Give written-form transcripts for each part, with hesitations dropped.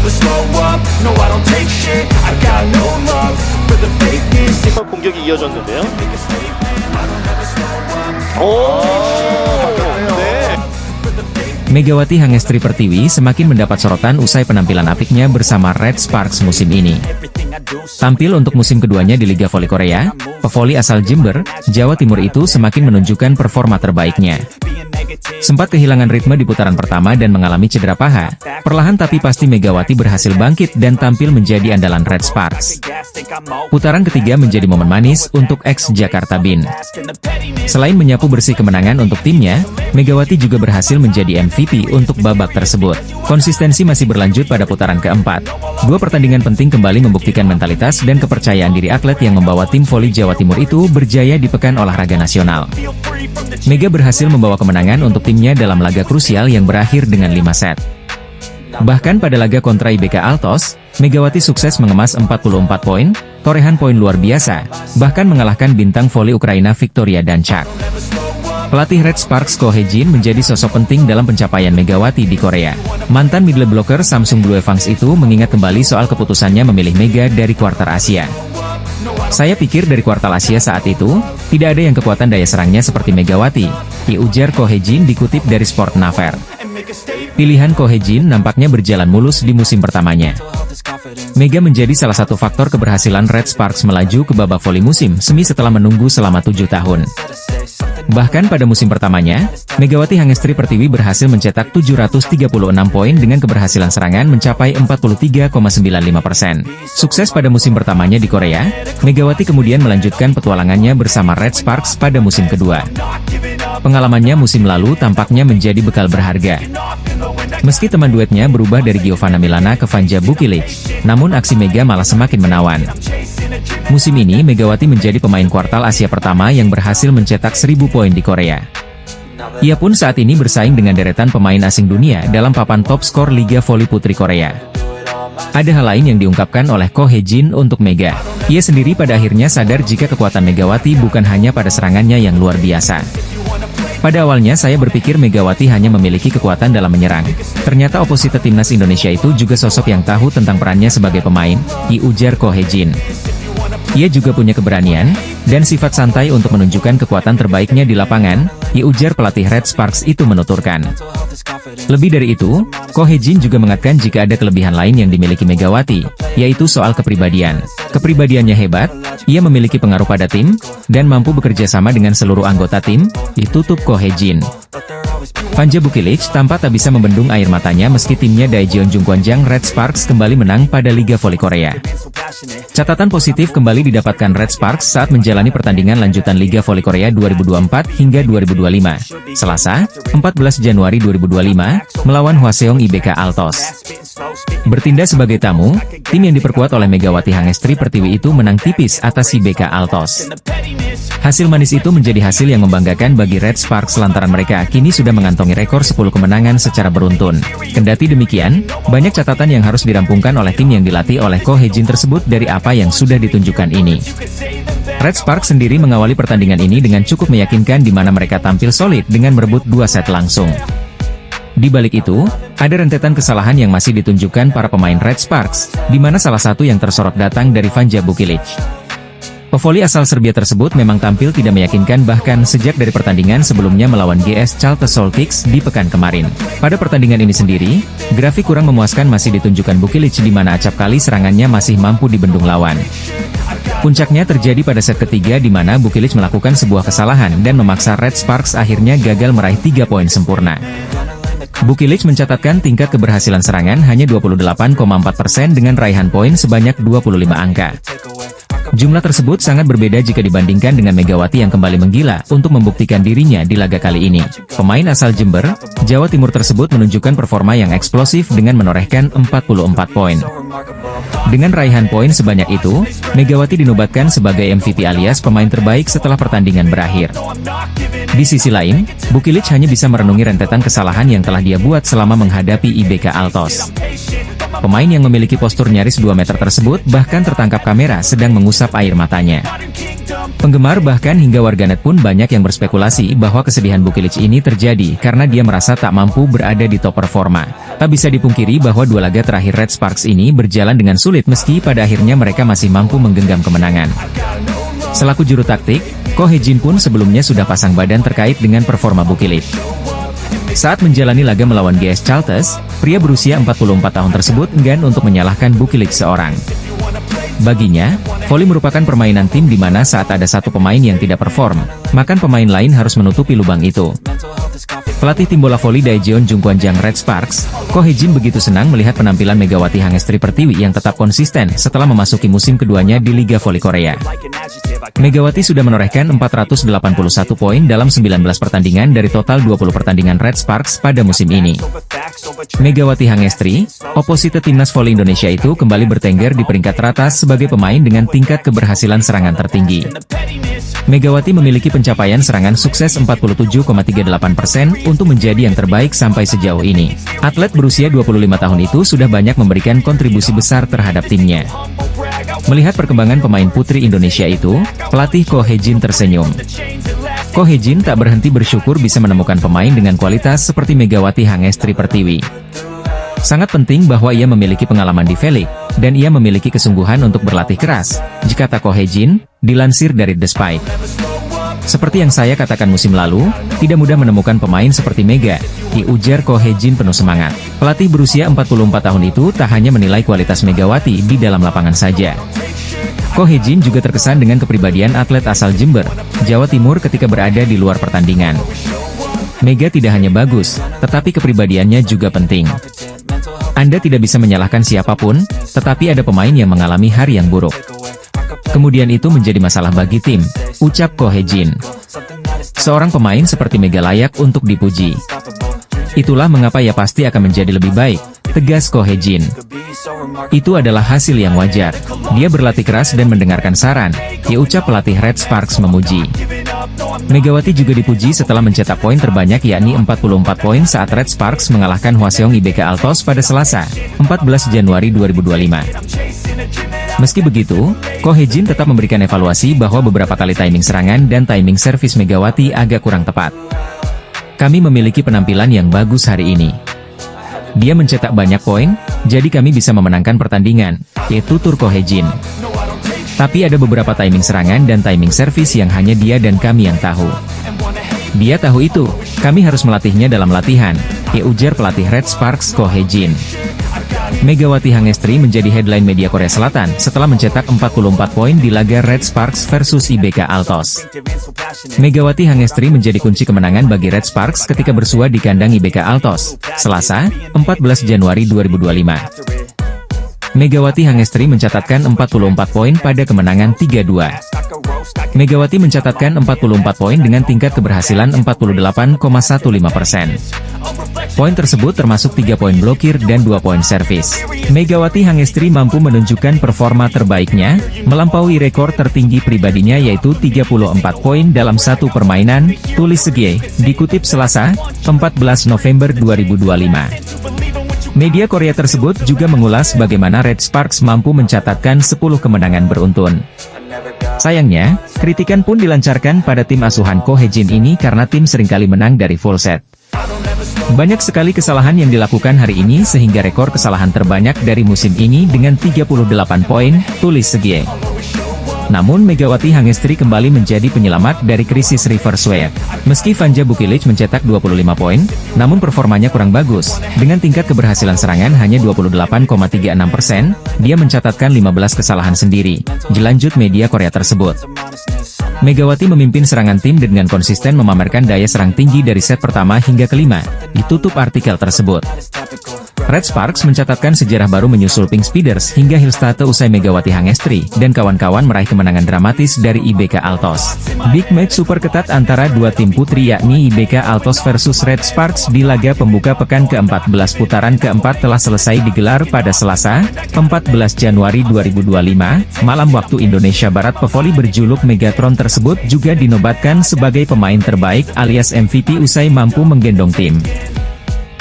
never slow up, no I don't take shit, I got no love for the fakeness. 공격이 이어졌는데요. Megawati Hangestri Pertiwi semakin mendapat sorotan usai penampilan apiknya bersama Red Sparks musim ini. Tampil untuk musim keduanya di Liga Voli Korea, pevoli asal Jember, Jawa Timur itu semakin menunjukkan performa terbaiknya. Sempat kehilangan ritme di putaran pertama dan mengalami cedera paha, perlahan tapi pasti Megawati berhasil bangkit dan tampil menjadi andalan Red Sparks. Putaran ketiga menjadi momen manis untuk ex-Jakarta Bin. Selain menyapu bersih kemenangan untuk timnya, Megawati juga berhasil menjadi MVP untuk babak tersebut. Konsistensi masih berlanjut pada putaran keempat. Dua pertandingan penting kembali membuktikan mentalitas dan kepercayaan diri atlet yang membawa tim voli Jawa Timur itu berjaya di Pekan Olahraga Nasional. Mega berhasil membawa kemenangan untuk timnya dalam laga krusial yang berakhir dengan 5 set. Bahkan pada laga kontra IBK Altos, Megawati sukses mengemas 44 poin, torehan poin luar biasa, bahkan mengalahkan bintang voli Ukraina Victoria Danchak. Pelatih Red Sparks Ko Hye-jin menjadi sosok penting dalam pencapaian Megawati di Korea. Mantan middle blocker Samsung Blue Evans itu mengingat kembali soal keputusannya memilih Mega dari kuartal Asia. Saya pikir dari kuartal Asia saat itu, tidak ada yang kekuatan daya serangnya seperti Megawati, ujar Ko Hye-jin dikutip dari Sport Naver. Pilihan Ko Hye-jin nampaknya berjalan mulus di musim pertamanya. Mega menjadi salah satu faktor keberhasilan Red Sparks melaju ke babak voli musim semi setelah menunggu selama 7 tahun. Bahkan pada musim pertamanya, Megawati Hangestri Pertiwi berhasil mencetak 736 poin dengan keberhasilan serangan mencapai 43,95%. Sukses pada musim pertamanya di Korea, Megawati kemudian melanjutkan petualangannya bersama Red Sparks pada musim kedua. Pengalamannya musim lalu tampaknya menjadi bekal berharga. Meski teman duetnya berubah dari Giovanna Milana ke Vanja Bukilic, namun aksi Mega malah semakin menawan. Musim ini Megawati menjadi pemain kuartal Asia pertama yang berhasil mencetak 1000 poin di Korea. Ia pun saat ini bersaing dengan deretan pemain asing dunia dalam papan top skor Liga Voli Putri Korea. Ada hal lain yang diungkapkan oleh Ko Hye-jin untuk Mega. Ia sendiri pada akhirnya sadar jika kekuatan Megawati bukan hanya pada serangannya yang luar biasa. Pada awalnya saya berpikir Megawati hanya memiliki kekuatan dalam menyerang. Ternyata oposite timnas Indonesia itu juga sosok yang tahu tentang perannya sebagai pemain, ujar Ko Hye-jin. Ia juga punya keberanian dan sifat santai untuk menunjukkan kekuatan terbaiknya di lapangan, ujar pelatih Red Sparks itu menuturkan. Lebih dari itu, Ko Hye-jin juga mengatakan jika ada kelebihan lain yang dimiliki Megawati, yaitu soal kepribadian. Kepribadiannya hebat, ia memiliki pengaruh pada tim, dan mampu bekerja sama dengan seluruh anggota tim, ditutup Ko Hye-jin. Vanja Bukilic tampak tak bisa membendung air matanya meski timnya Daejeon Jungkwanjang Red Sparks kembali menang pada Liga Voli Korea. Catatan positif kembali didapatkan Red Sparks saat menjalani pertandingan lanjutan Liga Voli Korea 2024 hingga 2025. Selasa, 14 Januari 2025, melawan Hwaseong IBK Altos. Bertindak sebagai tamu, tim yang diperkuat oleh Megawati Hangestri Pertiwi itu menang tipis atas IBK Altos. Hasil manis itu menjadi hasil yang membanggakan bagi Red Sparks lantaran mereka kini sudah mengantongi rekor 10 kemenangan secara beruntun. Kendati demikian, banyak catatan yang harus dirampungkan oleh tim yang dilatih oleh Ko Hye-jin tersebut dari apa yang sudah ditunjukkan ini. Red Sparks sendiri mengawali pertandingan ini dengan cukup meyakinkan di mana mereka tampil solid dengan merebut 2 set langsung. Di balik itu, ada rentetan kesalahan yang masih ditunjukkan para pemain Red Sparks, di mana salah satu yang tersorot datang dari Vanja Bukilic. Pevoli asal Serbia tersebut memang tampil tidak meyakinkan bahkan sejak dari pertandingan sebelumnya melawan GS Chalta Solkix di pekan kemarin. Pada pertandingan ini sendiri, grafik kurang memuaskan masih ditunjukkan Bukilic di mana acap kali serangannya masih mampu dibendung lawan. Puncaknya terjadi pada set ketiga di mana Bukilic melakukan sebuah kesalahan dan memaksa Red Sparks akhirnya gagal meraih 3 poin sempurna. Bukilic mencatatkan tingkat keberhasilan serangan hanya 28,4% dengan raihan poin sebanyak 25 angka. Jumlah tersebut sangat berbeda jika dibandingkan dengan Megawati yang kembali menggila untuk membuktikan dirinya di laga kali ini. Pemain asal Jember, Jawa Timur tersebut menunjukkan performa yang eksplosif dengan menorehkan 44 poin. Dengan raihan poin sebanyak itu, Megawati dinobatkan sebagai MVP alias pemain terbaik setelah pertandingan berakhir. Di sisi lain, Bukilic hanya bisa merenungi rentetan kesalahan yang telah dia buat selama menghadapi IBK Altos. Pemain yang memiliki postur nyaris 2 meter tersebut bahkan tertangkap kamera sedang mengusap air matanya. Penggemar bahkan hingga warganet pun banyak yang berspekulasi bahwa kesedihan Bukilic ini terjadi karena dia merasa tak mampu berada di top performa. Tak bisa dipungkiri bahwa dua laga terakhir Red Sparks ini berjalan dengan sulit meski pada akhirnya mereka masih mampu menggenggam kemenangan. Selaku juru taktik, Ko Hee-jin pun sebelumnya sudah pasang badan terkait dengan performa Bukilic. Saat menjalani laga melawan GS Chalters, pria berusia 44 tahun tersebut enggan untuk menyalahkan Bukilic seorang. Baginya, voli merupakan permainan tim di mana saat ada satu pemain yang tidak perform, maka pemain lain harus menutupi lubang itu. Pelatih tim bola voli Daejeon Jungkwanjang Red Sparks, Ko Hee-jin begitu senang melihat penampilan Megawati Hangestri Pertiwi yang tetap konsisten setelah memasuki musim keduanya di Liga Voli Korea. Megawati sudah menorehkan 481 poin dalam 19 pertandingan dari total 20 pertandingan Red Sparks pada musim ini. Megawati Hangestri, oposite timnas voli Indonesia itu kembali bertengger di peringkat teratas sebagai pemain dengan tingkat keberhasilan serangan tertinggi. Megawati memiliki pencapaian serangan sukses 47,38% untuk menjadi yang terbaik sampai sejauh ini. Atlet berusia 25 tahun itu sudah banyak memberikan kontribusi besar terhadap timnya. Melihat perkembangan pemain putri Indonesia itu, pelatih Ko Hee-jin tersenyum. Ko Hee-jin tak berhenti bersyukur bisa menemukan pemain dengan kualitas seperti Megawati Hangestri Pertiwi. Sangat penting bahwa ia memiliki pengalaman di V-League, dan ia memiliki kesungguhan untuk berlatih keras, jika Ko Hee-jin, dilansir dari The Spike. Seperti yang saya katakan musim lalu, tidak mudah menemukan pemain seperti Mega, ujar Ko Hee-jin penuh semangat. Pelatih berusia 44 tahun itu tak hanya menilai kualitas Megawati di dalam lapangan saja. Ko Hee-jin juga terkesan dengan kepribadian atlet asal Jember, Jawa Timur ketika berada di luar pertandingan. Mega tidak hanya bagus, tetapi kepribadiannya juga penting. Anda tidak bisa menyalahkan siapapun, tetapi ada pemain yang mengalami hari yang buruk. Kemudian itu menjadi masalah bagi tim, ucap Ko Hee-jin. Seorang pemain seperti Mega layak untuk dipuji. Itulah mengapa ia pasti akan menjadi lebih baik, tegas Ko Hee-jin. Itu adalah hasil yang wajar. Dia berlatih keras dan mendengarkan saran, ucap pelatih Red Sparks memuji. Megawati juga dipuji setelah mencetak poin terbanyak yakni 44 poin saat Red Sparks mengalahkan Hwaseong IBK Altos pada Selasa, 14 Januari 2025. Meski begitu, Ko Hee-jin tetap memberikan evaluasi bahwa beberapa kali timing serangan dan timing servis Megawati agak kurang tepat. Kami memiliki penampilan yang bagus hari ini. Dia mencetak banyak poin, jadi kami bisa memenangkan pertandingan, tutur Ko Hee-jin. Tapi ada beberapa timing serangan dan timing servis yang hanya dia dan kami yang tahu. Dia tahu itu, kami harus melatihnya dalam latihan, ujar pelatih Red Sparks Ko Hee-jin. Megawati Hangestri menjadi headline media Korea Selatan setelah mencetak 44 poin di laga Red Sparks versus IBK Altos. Megawati Hangestri menjadi kunci kemenangan bagi Red Sparks ketika bersua di kandang IBK Altos, Selasa, 14 Januari 2025. Megawati Hangestri mencatatkan 44 poin pada kemenangan 3-2. Megawati mencatatkan 44 poin dengan tingkat keberhasilan 48,15%. Poin tersebut termasuk 3 poin blokir dan 2 poin servis. Megawati Hangestri mampu menunjukkan performa terbaiknya, melampaui rekor tertinggi pribadinya yaitu 34 poin dalam satu permainan, tulis Segie, dikutip Selasa, 14 November 2025. Media Korea tersebut juga mengulas bagaimana Red Sparks mampu mencatatkan 10 kemenangan beruntun. Sayangnya, kritikan pun dilancarkan pada tim asuhan Ko Hee-jin ini karena tim seringkali menang dari full set. Banyak sekali kesalahan yang dilakukan hari ini sehingga rekor kesalahan terbanyak dari musim ini dengan 38 poin, tulis Segie. Namun Megawati Hangestri kembali menjadi penyelamat dari krisis reverse sweep. Meski Vanja Bukilic mencetak 25 poin, namun performanya kurang bagus. Dengan tingkat keberhasilan serangan hanya 28,36%, dia mencatatkan 15 kesalahan sendiri, dilanjut media Korea tersebut. Megawati memimpin serangan tim dengan konsisten memamerkan daya serang tinggi dari set pertama hingga kelima, ditutup artikel tersebut. Red Sparks mencatatkan sejarah baru menyusul Pink Speeders hingga Hillstate usai Megawati Hangestri dan kawan-kawan meraih kemenangan dramatis dari IBK Altos. Big match super ketat antara dua tim putri yakni IBK Altos versus Red Sparks di laga pembuka pekan ke-14 putaran keempat telah selesai digelar pada Selasa, 14 Januari 2025, malam waktu Indonesia Barat. Pevoli berjuluk Megatron tersebut juga dinobatkan sebagai pemain terbaik alias MVP usai mampu menggendong tim.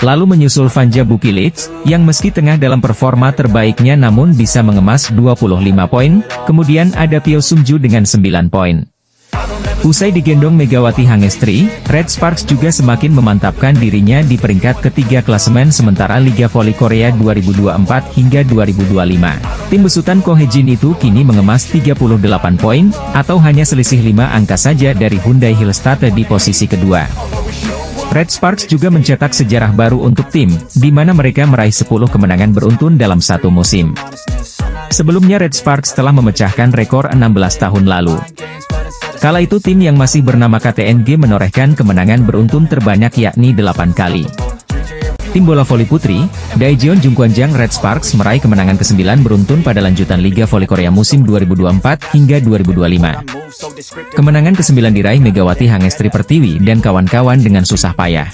Lalu menyusul Vanja Bukilic, yang meski tengah dalam performa terbaiknya namun bisa mengemas 25 poin, kemudian ada Pyo Sung-ju dengan 9 poin. Usai digendong Megawati Hangestri, Red Sparks juga semakin memantapkan dirinya di peringkat ketiga klasemen sementara Liga Voli Korea 2024 hingga 2025. Tim besutan Ko Hae-jin itu kini mengemas 38 poin, atau hanya selisih 5 angka saja dari Hyundai Hillstatte di posisi kedua. Red Sparks juga mencetak sejarah baru untuk tim, di mana mereka meraih 10 kemenangan beruntun dalam satu musim. Sebelumnya Red Sparks telah memecahkan rekor 16 tahun lalu. Kala itu tim yang masih bernama KTNG menorehkan kemenangan beruntun terbanyak yakni 8 kali. Tim bola voli putri, Daejeon Jungkwanjang Red Sparks meraih kemenangan ke-9 beruntun pada lanjutan Liga Voli Korea musim 2024 hingga 2025. Kemenangan ke-9 diraih Megawati Hangestri Pertiwi dan kawan-kawan dengan susah payah.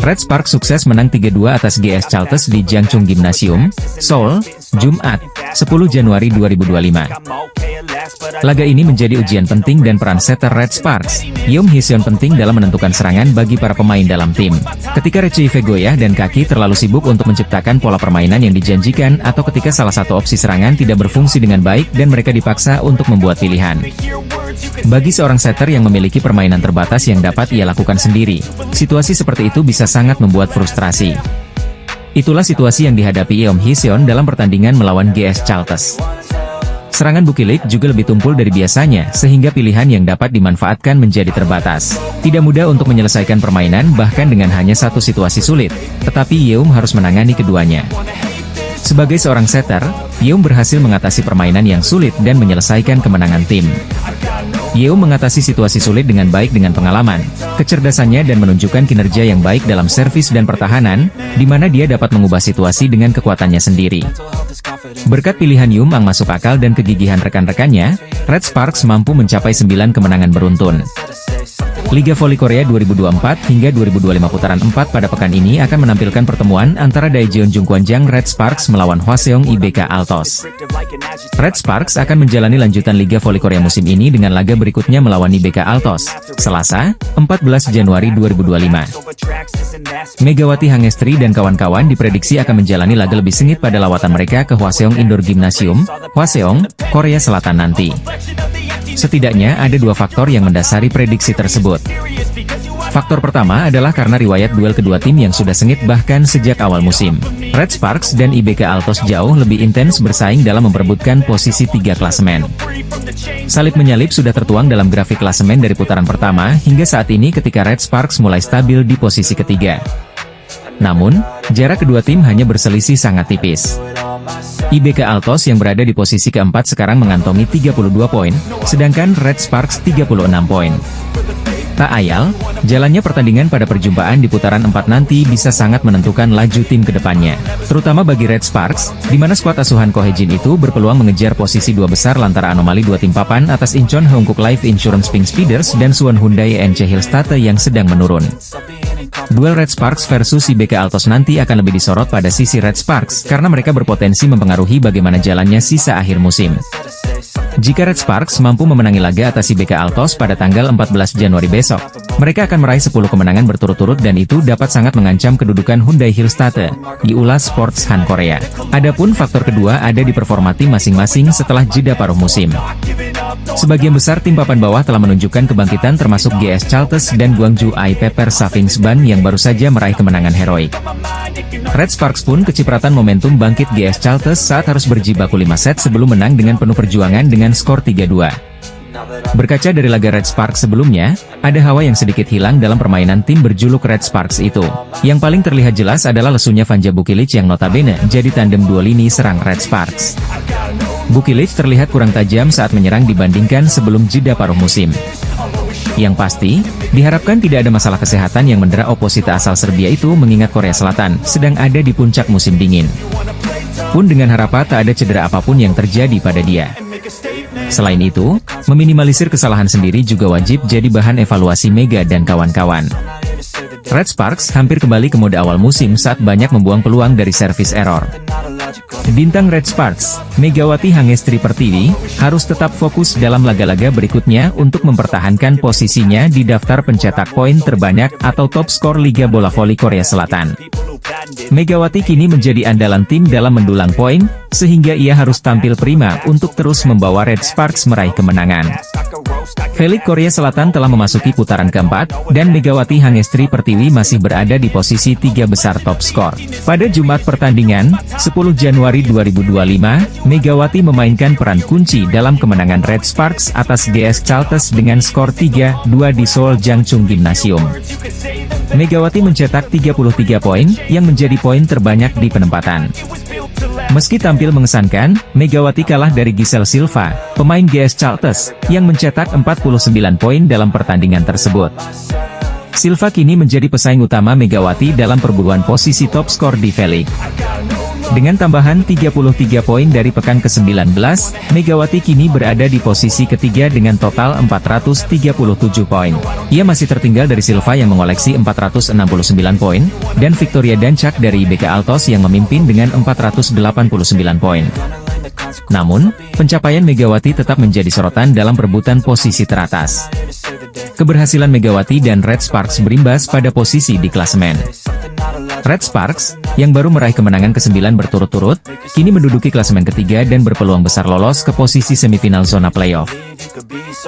Red Sparks sukses menang 3-2 atas GS Chalters di Jangchung Gymnasium, Seoul, Jumat, 10 Januari 2025. Laga ini menjadi ujian penting dan peran setter Red Sparks, Yeom Hee-seon penting dalam menentukan serangan bagi para pemain dalam tim. Ketika Recife goyah dan kaki terlalu sibuk untuk menciptakan pola permainan yang dijanjikan atau ketika salah satu opsi serangan tidak berfungsi dengan baik dan mereka dipaksa untuk membuat pilihan. Bagi seorang setter yang memiliki permainan terbatas yang dapat ia lakukan sendiri, situasi seperti itu bisa sangat membuat frustrasi. Itulah situasi yang dihadapi Yeom Hee-seon dalam pertandingan melawan GS Chalters. Serangan Bukilik juga lebih tumpul dari biasanya, sehingga pilihan yang dapat dimanfaatkan menjadi terbatas. Tidak mudah untuk menyelesaikan permainan bahkan dengan hanya satu situasi sulit, tetapi Yeom harus menangani keduanya. Sebagai seorang setter, Yeom berhasil mengatasi permainan yang sulit dan menyelesaikan kemenangan tim. Yeom mengatasi situasi sulit dengan baik dengan pengalaman, kecerdasannya dan menunjukkan kinerja yang baik dalam servis dan pertahanan, di mana dia dapat mengubah situasi dengan kekuatannya sendiri. Berkat pilihan Yeom yang masuk akal dan kegigihan rekan-rekannya, Red Sparks mampu mencapai 9 kemenangan beruntun. Liga Voli Korea 2024 hingga 2025 putaran 4 pada pekan ini akan menampilkan pertemuan antara Daejeon Jungkwanjang Red Sparks melawan Hwaseong IBK Altos. Red Sparks akan menjalani lanjutan Liga Voli Korea musim ini dengan laga berikutnya melawan IBK Altos, Selasa, 14 Januari 2025. Megawati Hangestri dan kawan-kawan diprediksi akan menjalani laga lebih sengit pada lawatan mereka ke Hwaseong Indoor Gymnasium, Hwaseong, Korea Selatan nanti. Setidaknya ada dua faktor yang mendasari prediksi tersebut. Faktor pertama adalah karena riwayat duel kedua tim yang sudah sengit bahkan sejak awal musim. Red Sparks dan IBK Altos jauh lebih intens bersaing dalam memperebutkan posisi 3 klasemen. Salib menyalip sudah tertuang dalam grafik klasemen dari putaran pertama hingga saat ini ketika Red Sparks mulai stabil di posisi ketiga. Namun, jarak kedua tim hanya berselisih sangat tipis. IBK Altos yang berada di posisi keempat sekarang mengantongi 32 poin, sedangkan Red Sparks 36 poin. Tak ayal, jalannya pertandingan pada perjumpaan di putaran 4 nanti bisa sangat menentukan laju tim ke depannya, terutama bagi Red Sparks, di mana skuad asuhan Ko Hae-jin itu berpeluang mengejar posisi 2 besar lantaran anomali 2 tim papan atas Incheon Hongkook Life Insurance Pink Speeders dan Suwon Hyundai NC Hillstatte yang sedang menurun. Duel Red Sparks versus IBK Altos nanti akan lebih disorot pada sisi Red Sparks karena mereka berpotensi mempengaruhi bagaimana jalannya sisa akhir musim. Jika Red Sparks mampu memenangi laga atas IBK Altos pada tanggal 14 Januari besok, mereka akan meraih 10 kemenangan berturut-turut dan itu dapat sangat mengancam kedudukan Hyundai Hillstatte di Ulas Sports Han Korea. Adapun faktor kedua ada di performa tim masing-masing setelah jeda paruh musim. Sebagian besar tim papan bawah telah menunjukkan kebangkitan termasuk GS Chalters dan Gwangju I Pepper Savings Ban yang baru saja meraih kemenangan heroik. Red Sparks pun kecipratan momentum bangkit GS Chalters saat harus berjibaku 5 set sebelum menang dengan penuh perjuangan dengan skor 3-2. Berkaca dari laga Red Sparks sebelumnya, ada hawa yang sedikit hilang dalam permainan tim berjuluk Red Sparks itu. Yang paling terlihat jelas adalah lesunya Vanja Bukilich yang notabene jadi tandem dua lini serang Red Sparks. Bukilich terlihat kurang tajam saat menyerang dibandingkan sebelum jeda paruh musim. Yang pasti, diharapkan tidak ada masalah kesehatan yang mendera oposita asal Serbia itu mengingat Korea Selatan sedang ada di puncak musim dingin. Pun dengan harapan tak ada cedera apapun yang terjadi pada dia. Selain itu, meminimalisir kesalahan sendiri juga wajib jadi bahan evaluasi Mega dan kawan-kawan. Red Sparks hampir kembali ke mode awal musim saat banyak membuang peluang dari service error. Bintang Red Sparks, Megawati Hangestri Pertiwi, harus tetap fokus dalam laga-laga berikutnya untuk mempertahankan posisinya di daftar pencetak poin terbanyak atau top skor Liga Bola Voli Korea Selatan. Megawati kini menjadi andalan tim dalam mendulang poin, sehingga ia harus tampil prima untuk terus membawa Red Sparks meraih kemenangan. V-League Korea Selatan telah memasuki putaran keempat, dan Megawati Hangestri Pertiwi masih berada di posisi 3 besar top skor. Pada Jumat pertandingan, 10 Januari 2025, Megawati memainkan peran kunci dalam kemenangan Red Sparks atas GS Chalters dengan skor 3-2 di Seoul Jangchung Gymnasium. Megawati mencetak 33 poin, yang menjadi poin terbanyak di penempatan. Meski tampil mengesankan, Megawati kalah dari Giselle Silva, pemain GS Chalters, yang mencetak 49 poin dalam pertandingan tersebut. Silva kini menjadi pesaing utama Megawati dalam perburuan posisi top skor di V-League. Dengan tambahan 33 poin dari pekan ke-19, Megawati kini berada di posisi ketiga dengan total 437 poin. Ia masih tertinggal dari Silva yang mengoleksi 469 poin, dan Victoria Dancak dari IBK Altos yang memimpin dengan 489 poin. Namun, pencapaian Megawati tetap menjadi sorotan dalam perebutan posisi teratas. Keberhasilan Megawati dan Red Sparks berimbas pada posisi di klasemen. Red Sparks, yang baru meraih kemenangan ke-9 berturut-turut, kini menduduki klasemen ketiga dan berpeluang besar lolos ke posisi semifinal zona playoff.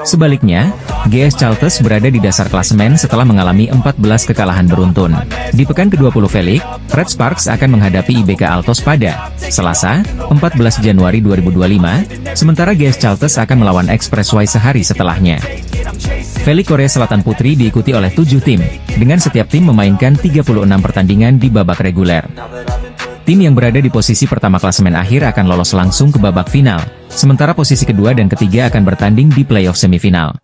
Sebaliknya, GS Chalters berada di dasar klasemen setelah mengalami 14 kekalahan beruntun. Di pekan ke-20 V-League, Red Sparks akan menghadapi IBK Altos pada Selasa, 14 Januari 2025, sementara GS Chalters akan melawan Expressway sehari setelahnya. V-League Korea Selatan Putri diikuti oleh 7 tim, dengan setiap tim memainkan 36 pertandingan di babak reguler. Tim yang berada di posisi pertama klasemen akhir akan lolos langsung ke babak final, sementara posisi kedua dan ketiga akan bertanding di playoff semifinal.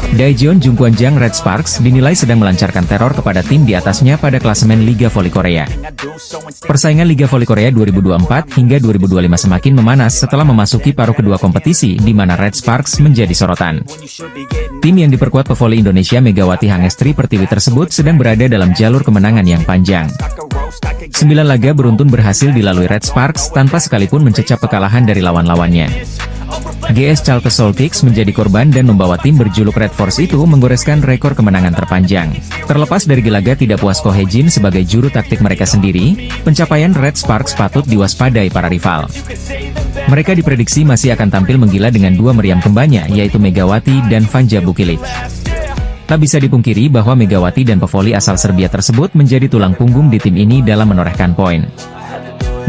Daejeon Jungkwanjang Red Sparks dinilai sedang melancarkan teror kepada tim di atasnya pada klasemen Liga Voli Korea. Persaingan Liga Voli Korea 2024 hingga 2025 semakin memanas setelah memasuki paruh kedua kompetisi di mana Red Sparks menjadi sorotan. Tim yang diperkuat pevoli Indonesia Megawati Hangestri Pertiwi tersebut sedang berada dalam jalur kemenangan yang panjang. 9 laga beruntun berhasil dilalui Red Sparks tanpa sekalipun mencecap kekalahan dari lawan-lawannya. GS Chalters Soltics menjadi korban dan membawa tim berjuluk Red Force itu menggoreskan rekor kemenangan terpanjang. Terlepas dari gelagat tidak puas Ko Hye-jin sebagai juru taktik mereka sendiri, pencapaian Red Sparks patut diwaspadai para rival. Mereka diprediksi masih akan tampil menggila dengan dua meriam kembanya yaitu Megawati dan Vanja Bukilic. Tak bisa dipungkiri bahwa Megawati dan pevoli asal Serbia tersebut menjadi tulang punggung di tim ini dalam menorehkan poin.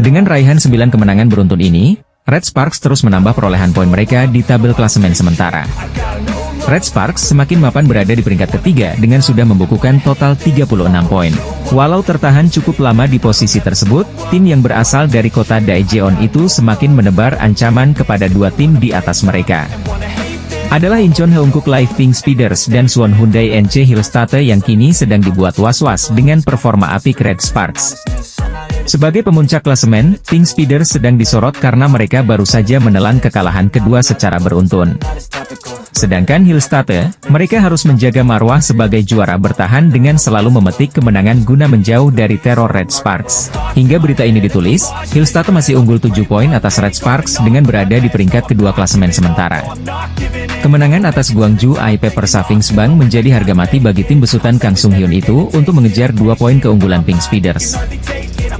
Dengan raihan 9 kemenangan beruntun ini, Red Sparks terus menambah perolehan poin mereka di tabel klasemen sementara. Red Sparks semakin mapan berada di peringkat ketiga dengan sudah membukukan total 36 poin. Walau tertahan cukup lama di posisi tersebut, tim yang berasal dari kota Daejeon itu semakin menebar ancaman kepada dua tim di atas mereka. Adalah Incheon Heungkuk Live Pink Speeders dan Suwon Hyundai NC Hillstate yang kini sedang dibuat was-was dengan performa apik Red Sparks. Sebagai pemuncak klasemen, Pink Speeders sedang disorot karena mereka baru saja menelan kekalahan kedua secara beruntun. Sedangkan Hillstate, mereka harus menjaga marwah sebagai juara bertahan dengan selalu memetik kemenangan guna menjauh dari teror Red Sparks. Hingga berita ini ditulis, Hillstate masih unggul 7 poin atas Red Sparks dengan berada di peringkat kedua klasemen sementara. Kemenangan atas Gwangju IP Persavings Bank menjadi harga mati bagi tim besutan Kang Sung Hyun itu untuk mengejar 2 poin keunggulan Pink Speeders.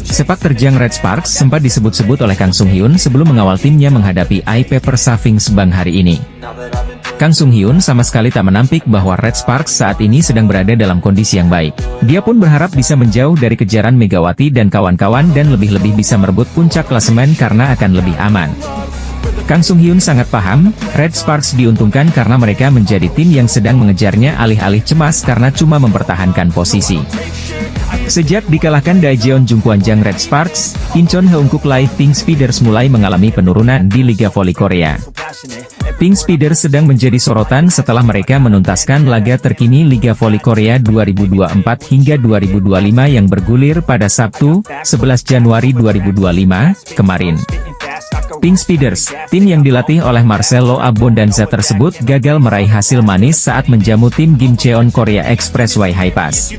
Sepak terjang Red Sparks sempat disebut-sebut oleh Kang Sung Hyun sebelum mengawal timnya menghadapi IP Persavings Bank hari ini. Kang Sung Hyun sama sekali tak menampik bahwa Red Sparks saat ini sedang berada dalam kondisi yang baik. Dia pun berharap bisa menjauh dari kejaran Megawati dan kawan-kawan dan lebih-lebih bisa merebut puncak klasemen karena akan lebih aman. Kang Sung Hyun sangat paham, Red Sparks diuntungkan karena mereka menjadi tim yang sedang mengejarnya alih-alih cemas karena cuma mempertahankan posisi. Sejak dikalahkan Daejeon Jungkwanjang Red Sparks, Incheon Heungkuk Live Pink Speeders mulai mengalami penurunan di Liga Voli Korea. Pink Speeders sedang menjadi sorotan setelah mereka menuntaskan laga terkini Liga Voli Korea 2024 hingga 2025 yang bergulir pada Sabtu, 11 Januari 2025, kemarin. Pink Speeders, tim yang dilatih oleh Marcelo Abondanza tersebut gagal meraih hasil manis saat menjamu tim Gimcheon Korea Expressway Hi-Pass.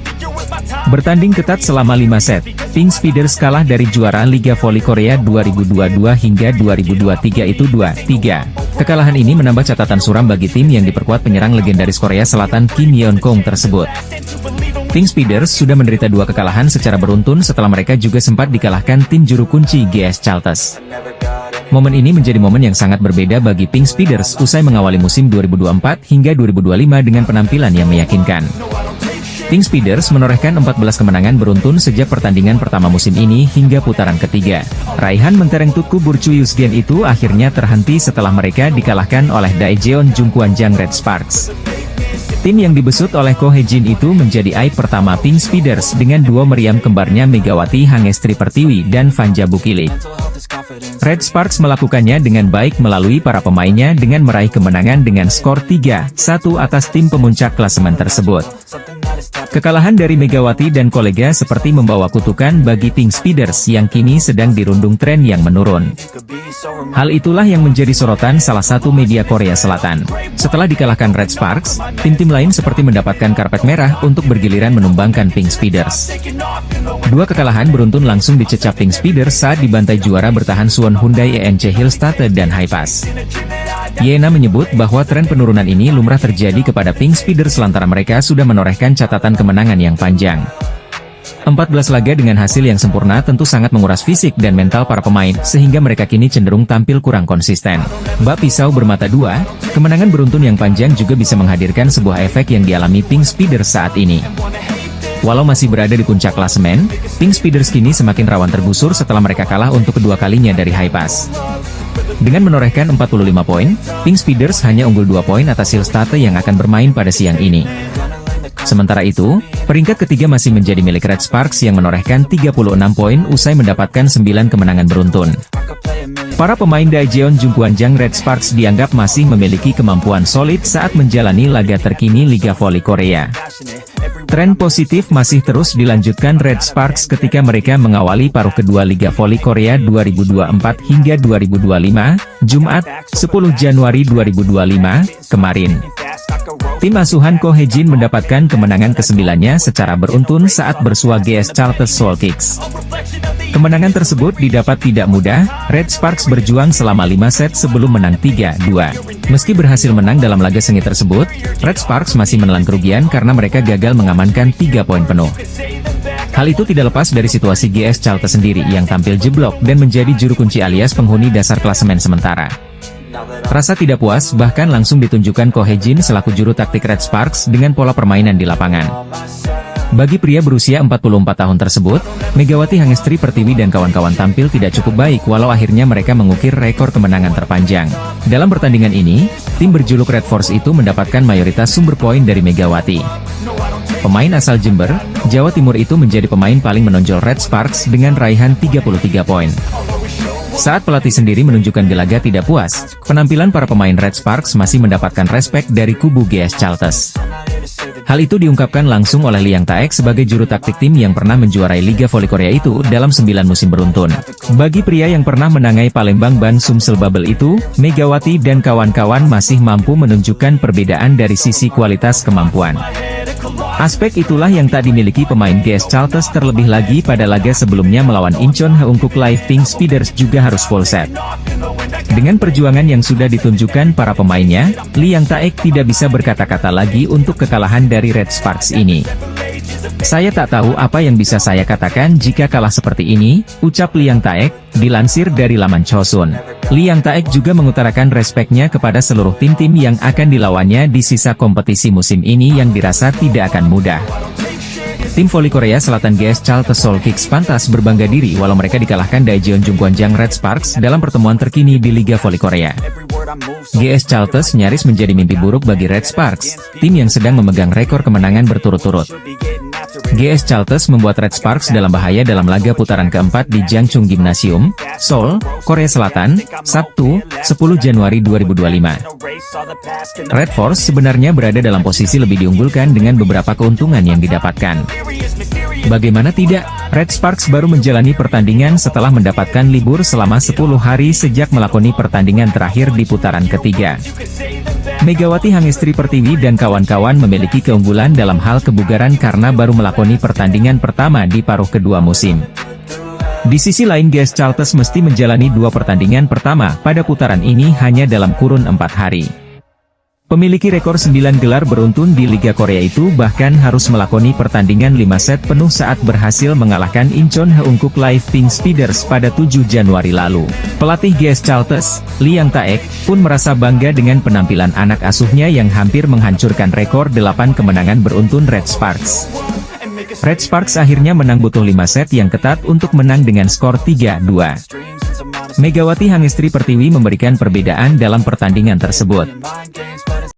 Bertanding ketat selama 5 set, Pink Speeders kalah dari juara Liga Voli Korea 2022 hingga 2023 itu 2-3. Kekalahan ini menambah catatan suram bagi tim yang diperkuat penyerang legendaris Korea Selatan Kim Yeon-kong tersebut. Pink Speeders sudah menderita 2 kekalahan secara beruntun setelah mereka juga sempat dikalahkan tim juru kunci GS Chalters. Momen ini menjadi momen yang sangat berbeda bagi Pink Speeders usai mengawali musim 2024 hingga 2025 dengan penampilan yang meyakinkan. Pink Speeders menorehkan 14 kemenangan beruntun sejak pertandingan pertama musim ini hingga putaran ketiga. Raihan mentereng Tutku Burcuyusgen itu akhirnya terhenti setelah mereka dikalahkan oleh Daejeon Jungkwanjang Red Sparks. Tim yang dibesut oleh Ko Hee-jin itu menjadi aib pertama Pink Speeders dengan duo meriam kembarnya Megawati Hangestri Pertiwi dan Vanja Bukilik. Red Sparks melakukannya dengan baik melalui para pemainnya dengan meraih kemenangan dengan skor 3-1 atas tim pemuncak klasemen tersebut. Kekalahan dari Megawati dan kolega seperti membawa kutukan bagi Pink Speeders yang kini sedang dirundung tren yang menurun. Hal itulah yang menjadi sorotan salah satu media Korea Selatan. Setelah dikalahkan Red Sparks, tim-tim lain seperti mendapatkan karpet merah untuk bergiliran menumbangkan Pink Speeders. Dua kekalahan beruntun langsung dicecap Pink Speeders saat dibantai juara bertahan Suwon Hyundai ENC Hillstate dan Hypas. Yena menyebut bahwa tren penurunan ini lumrah terjadi kepada Pink Speeders lantaran mereka sudah menorehkan catatan kemenangan yang panjang. 14 laga dengan hasil yang sempurna tentu sangat menguras fisik dan mental para pemain, sehingga mereka kini cenderung tampil kurang konsisten. Bak pisau bermata dua, kemenangan beruntun yang panjang juga bisa menghadirkan sebuah efek yang dialami Pink Speeders saat ini. Walau masih berada di puncak klasemen, Pink Speeders kini semakin rawan tergusur setelah mereka kalah untuk kedua kalinya dari Hypas. Dengan menorehkan 45 poin, Pink Speeders hanya unggul 2 poin atas Hillstate yang akan bermain pada siang ini. Sementara itu, peringkat ketiga masih menjadi milik Red Sparks yang menorehkan 36 poin usai mendapatkan 9 kemenangan beruntun. Para pemain Daejeon Jungkwanjang Red Sparks dianggap masih memiliki kemampuan solid saat menjalani laga terkini Liga Voli Korea. Tren positif masih terus dilanjutkan Red Sparks ketika mereka mengawali paruh kedua Liga Voli Korea 2024 hingga 2025, Jumat, 10 Januari 2025, kemarin. Tim asuhan Ko Hee-jin mendapatkan kemenangan ke-9-nya secara beruntun saat bersua GS Charter Soul Kicks. Kemenangan tersebut didapat tidak mudah, Red Sparks berjuang selama 5 set sebelum menang 3-2. Meski berhasil menang dalam laga sengit tersebut, Red Sparks masih menelan kerugian karena mereka gagal mengamankan 3 poin penuh. Hal itu tidak lepas dari situasi GS Charter sendiri yang tampil jeblok dan menjadi juru kunci alias penghuni dasar klasemen sementara. Rasa tidak puas bahkan langsung ditunjukkan Ko Hee-jin selaku juru taktik Red Sparks dengan pola permainan di lapangan. Bagi pria berusia 44 tahun tersebut, Megawati Hangestri Pertiwi dan kawan-kawan tampil tidak cukup baik walau akhirnya mereka mengukir rekor kemenangan terpanjang. Dalam pertandingan ini, tim berjuluk Red Force itu mendapatkan mayoritas sumber poin dari Megawati. Pemain asal Jember, Jawa Timur itu menjadi pemain paling menonjol Red Sparks dengan raihan 33 poin. Saat pelatih sendiri menunjukkan gelagat tidak puas, penampilan para pemain Red Sparks masih mendapatkan respek dari kubu GS Charters. Hal itu diungkapkan langsung oleh Liang Taek sebagai juru taktik tim yang pernah menjuarai Liga Voli Korea itu dalam 9 musim beruntun. Bagi pria yang pernah menangai Palembang Ban Sumsel Bubble itu, Megawati dan kawan-kawan masih mampu menunjukkan perbedaan dari sisi kualitas kemampuan. Aspek itulah yang tak dimiliki pemain GS Charters terlebih lagi pada laga sebelumnya melawan Incheon Haeunkook Live. Pink Speeders juga harus full set. Dengan perjuangan yang sudah ditunjukkan para pemainnya, Liang Taek tidak bisa berkata-kata lagi untuk kekalahan dari Red Sparks ini. Saya tak tahu apa yang bisa saya katakan jika kalah seperti ini, ucap Liang Taek, dilansir dari laman Chosun. Liang Taek juga mengutarakan respeknya kepada seluruh tim-tim yang akan dilawannya di sisa kompetisi musim ini yang dirasa tidak akan mudah. Tim voli Korea Selatan GS Charter Soul Kicks pantas berbangga diri walau mereka dikalahkan Daejeon Jungkwanjang Red Sparks dalam pertemuan terkini di Liga Voli Korea. GS Charters nyaris menjadi mimpi buruk bagi Red Sparks, tim yang sedang memegang rekor kemenangan berturut-turut. GS Charters membuat Red Sparks dalam bahaya dalam laga putaran keempat di Jangchung Gymnasium, Seoul, Korea Selatan, Sabtu, 10 Januari 2025. Red Force sebenarnya berada dalam posisi lebih diunggulkan dengan beberapa keuntungan yang didapatkan. Bagaimana tidak, Red Sparks baru menjalani pertandingan setelah mendapatkan libur selama 10 hari sejak melakoni pertandingan terakhir di putaran ketiga. Megawati Hangestri Pertiwi dan kawan-kawan memiliki keunggulan dalam hal kebugaran karena baru melakoni pertandingan pertama di paruh kedua musim. Di sisi lain GS Charters mesti menjalani 2 pertandingan pertama pada putaran ini hanya dalam kurun 4 hari. Pemiliki rekor 9 gelar beruntun di Liga Korea itu bahkan harus melakoni pertandingan 5 set penuh saat berhasil mengalahkan Incheon Heungkuk Live Pink Speeders pada 7 Januari lalu. Pelatih GS Chalters, Lee Yang Taek, pun merasa bangga dengan penampilan anak asuhnya yang hampir menghancurkan rekor 8 kemenangan beruntun Red Sparks. Red Sparks akhirnya menang butuh 5 set yang ketat untuk menang dengan skor 3-2. Megawati Hangestri Pertiwi memberikan perbedaan dalam pertandingan tersebut.